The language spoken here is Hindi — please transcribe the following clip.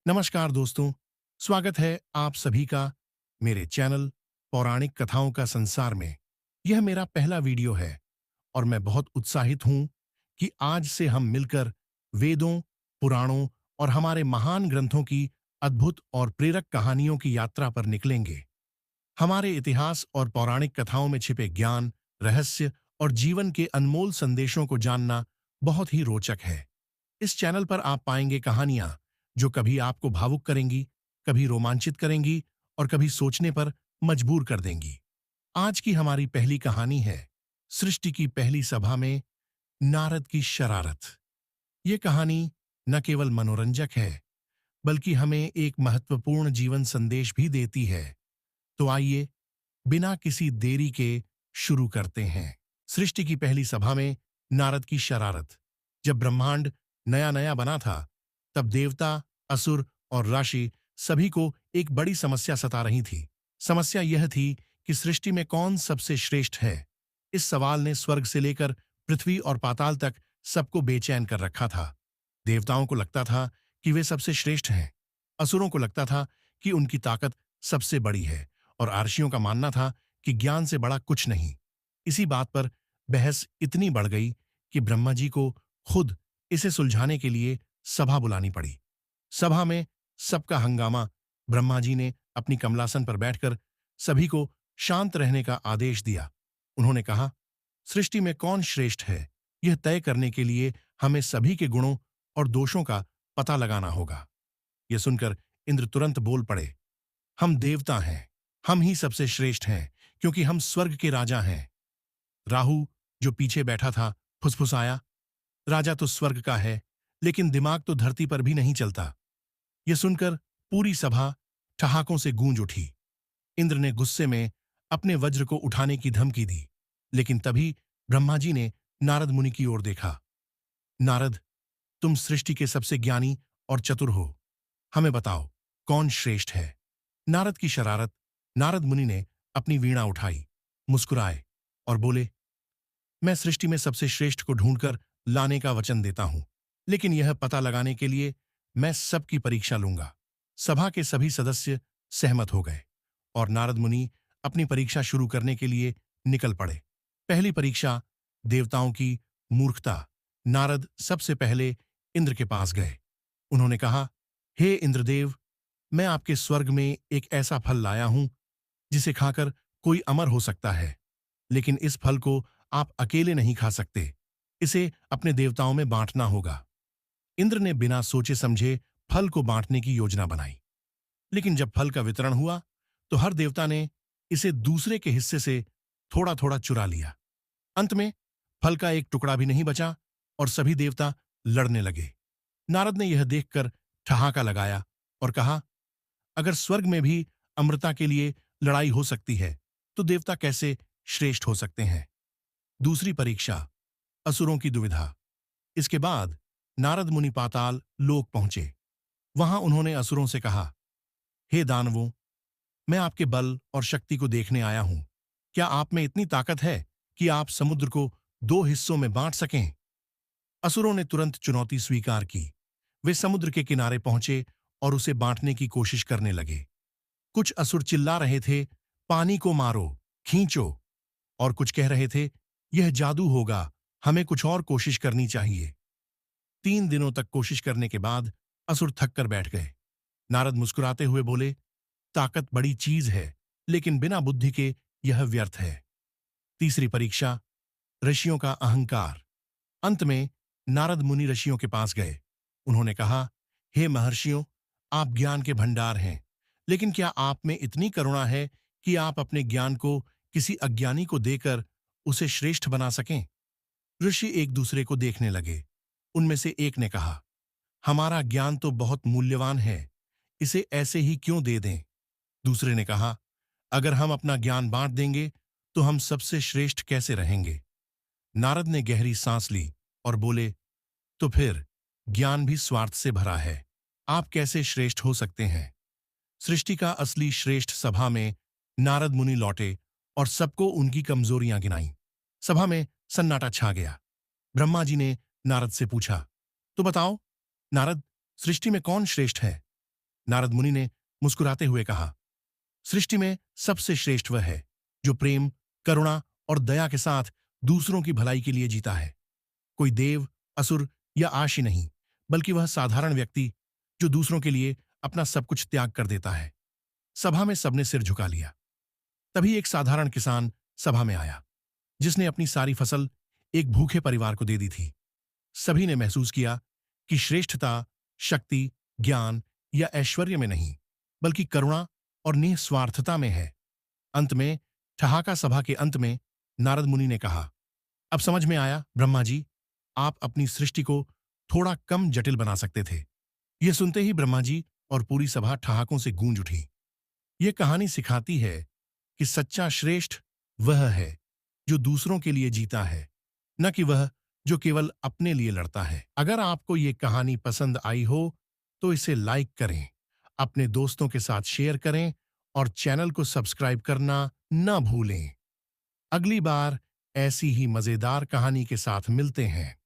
नमस्कार दोस्तों, स्वागत है आप सभी का मेरे चैनल पौराणिक कथाओं का संसार में। यह मेरा पहला वीडियो है और मैं बहुत उत्साहित हूं कि आज से हम मिलकर वेदों, पुराणों और हमारे महान ग्रंथों की अद्भुत और प्रेरक कहानियों की यात्रा पर निकलेंगे। हमारे इतिहास और पौराणिक कथाओं में छिपे ज्ञान, रहस्य और जीवन के अनमोल संदेशों को जानना बहुत ही रोचक है। इस चैनल पर आप पाएंगे कहानियां जो कभी आपको भावुक करेंगी, कभी रोमांचित करेंगी और कभी सोचने पर मजबूर कर देंगी। आज की हमारी पहली कहानी है सृष्टि की पहली सभा में नारद की शरारत। ये कहानी न केवल मनोरंजक है, बल्कि हमें एक महत्वपूर्ण जीवन संदेश भी देती है। तो आइए बिना किसी देरी के शुरू करते हैं। सृष्टि की पहली सभा में नारद की शरारत। जब ब्रह्मांड नया नया बना था, तब देवता, असुर और राशि सभी को एक बड़ी समस्या सता रही थी। समस्या यह थी कि सृष्टि में कौन सबसे श्रेष्ठ है। इस सवाल ने स्वर्ग से लेकर पृथ्वी और पाताल तक सबको बेचैन कर रखा था। देवताओं को लगता था कि वे सबसे श्रेष्ठ हैं। असुरों को लगता था कि उनकी ताकत सबसे बड़ी है और आर्षियों का मानना था कि ज्ञान से बड़ा कुछ नहीं। इसी बात पर बहस इतनी बढ़ गई कि ब्रह्मा जी को खुद इसे सुलझाने के लिए सभा बुलानी पड़ी। सभा में सबका हंगामा। ब्रह्मा जी ने अपनी कमलासन पर बैठकर सभी को शांत रहने का आदेश दिया। उन्होंने कहा, सृष्टि में कौन श्रेष्ठ है, यह तय करने के लिए हमें सभी के गुणों और दोषों का पता लगाना होगा। यह सुनकर इंद्र तुरंत बोल पड़े, हम देवता हैं, हम ही सबसे श्रेष्ठ हैं, क्योंकि हम स्वर्ग के राजा हैं। राहु, जो पीछे बैठा था, फुसफुसाया, राजा तो स्वर्ग का है, लेकिन दिमाग तो धरती पर भी नहीं चलता। यह सुनकर पूरी सभा ठहाकों से गूंज उठी। इंद्र ने गुस्से में अपने वज्र को उठाने की धमकी दी, लेकिन तभी ब्रह्मा जी ने नारद मुनि की ओर देखा। नारद, तुम सृष्टि के सबसे ज्ञानी और चतुर हो, हमें बताओ कौन श्रेष्ठ है। नारद की शरारत। नारद मुनि ने अपनी वीणा उठाई, मुस्कुराए और बोले, मैं सृष्टि में सबसे श्रेष्ठ को ढूंढकर लाने का वचन देता हूं, लेकिन यह पता लगाने के लिए मैं सबकी परीक्षा लूंगा। सभा के सभी सदस्य सहमत हो गए और नारद मुनि अपनी परीक्षा शुरू करने के लिए निकल पड़े। पहली परीक्षा, देवताओं की मूर्खता। नारद सबसे पहले इंद्र के पास गए। उन्होंने कहा, हे इंद्रदेव, मैं आपके स्वर्ग में एक ऐसा फल लाया हूं जिसे खाकर कोई अमर हो सकता है, लेकिन इस फल को आप अकेले नहीं खा सकते, इसे अपने देवताओं में बांटना होगा। इंद्र ने बिना सोचे समझे फल को बांटने की योजना बनाई, लेकिन जब फल का वितरण हुआ तो हर देवता ने इसे दूसरे के हिस्से से थोड़ा थोड़ा चुरा लिया। अंत में फल का एक टुकड़ा भी नहीं बचा और सभी देवता लड़ने लगे। नारद ने यह देखकर ठहाका लगाया और कहा, अगर स्वर्ग में भी अमृता के लिए लड़ाई हो सकती है, तो देवता कैसे श्रेष्ठ हो सकते हैं। दूसरी परीक्षा, असुरों की दुविधा। इसके बाद नारद मुनि पाताल लोक पहुंचे। वहां उन्होंने असुरों से कहा, हे दानवों, मैं आपके बल और शक्ति को देखने आया हूं। क्या आप में इतनी ताकत है कि आप समुद्र को दो हिस्सों में बांट सकें। असुरों ने तुरंत चुनौती स्वीकार की। वे समुद्र के किनारे पहुंचे और उसे बांटने की कोशिश करने लगे। कुछ असुर चिल्ला रहे थे, पानी को मारो, खींचो, और कुछ कह रहे थे, यह जादू होगा, हमें कुछ और कोशिश करनी चाहिए। 3 दिनों तक कोशिश करने के बाद असुर थक कर बैठ गए। नारद मुस्कुराते हुए बोले, ताकत बड़ी चीज है, लेकिन बिना बुद्धि के यह व्यर्थ है। तीसरी परीक्षा, ऋषियों का अहंकार। अंत में नारद मुनि ऋषियों के पास गए। उन्होंने कहा, हे महर्षियों, आप ज्ञान के भंडार हैं, लेकिन क्या आप में इतनी करुणा है कि आप अपने ज्ञान को किसी अज्ञानी को देकर उसे श्रेष्ठ बना सकें। ऋषि एक दूसरे को देखने लगे। उनमें से एक ने कहा, हमारा ज्ञान तो बहुत मूल्यवान है, इसे ऐसे ही क्यों दे दें। दूसरे ने कहा, अगर हम अपना ज्ञान बांट देंगे तो हम सबसे श्रेष्ठ कैसे रहेंगे। नारद ने गहरी सांस ली और बोले, तो फिर ज्ञान भी स्वार्थ से भरा है, आप कैसे श्रेष्ठ हो सकते हैं। सृष्टि का असली श्रेष्ठ सभा में नारद मुनि लौटे और सबको उनकी कमजोरियां गिनाई। सभा में सन्नाटा छा गया। ब्रह्मा जी ने नारद से पूछा, तो बताओ नारद, सृष्टि में कौन श्रेष्ठ है। नारद मुनि ने मुस्कुराते हुए कहा, सृष्टि में सबसे श्रेष्ठ वह है जो प्रेम, करुणा और दया के साथ दूसरों की भलाई के लिए जीता है। कोई देव, असुर या आशी नहीं, बल्कि वह साधारण व्यक्ति जो दूसरों के लिए अपना सब कुछ त्याग कर देता है। सभा में सबने सिर झुका लिया। तभी एक साधारण किसान सभा में आया, जिसने अपनी सारी फसल एक भूखे परिवार को दे दी थी। सभी ने महसूस किया कि श्रेष्ठता शक्ति, ज्ञान या ऐश्वर्य में नहीं, बल्कि करुणा और निस्वार्थता में है। अंत में, ठहाका सभा के अंत में, नारद मुनि ने कहा, अब समझ में आया ब्रह्मा जी, आप अपनी सृष्टि को थोड़ा कम जटिल बना सकते थे। यह सुनते ही ब्रह्मा जी और पूरी सभा ठहाकों से गूंज उठी। यह कहानी सिखाती है कि सच्चा श्रेष्ठ वह है जो दूसरों के लिए जीता है, न कि वह जो केवल अपने लिए लड़ता है। अगर आपको यह कहानी पसंद आई हो तो इसे लाइक करें, अपने दोस्तों के साथ शेयर करें और चैनल को सब्सक्राइब करना न भूलें। अगली बार ऐसी ही मजेदार कहानी के साथ मिलते हैं।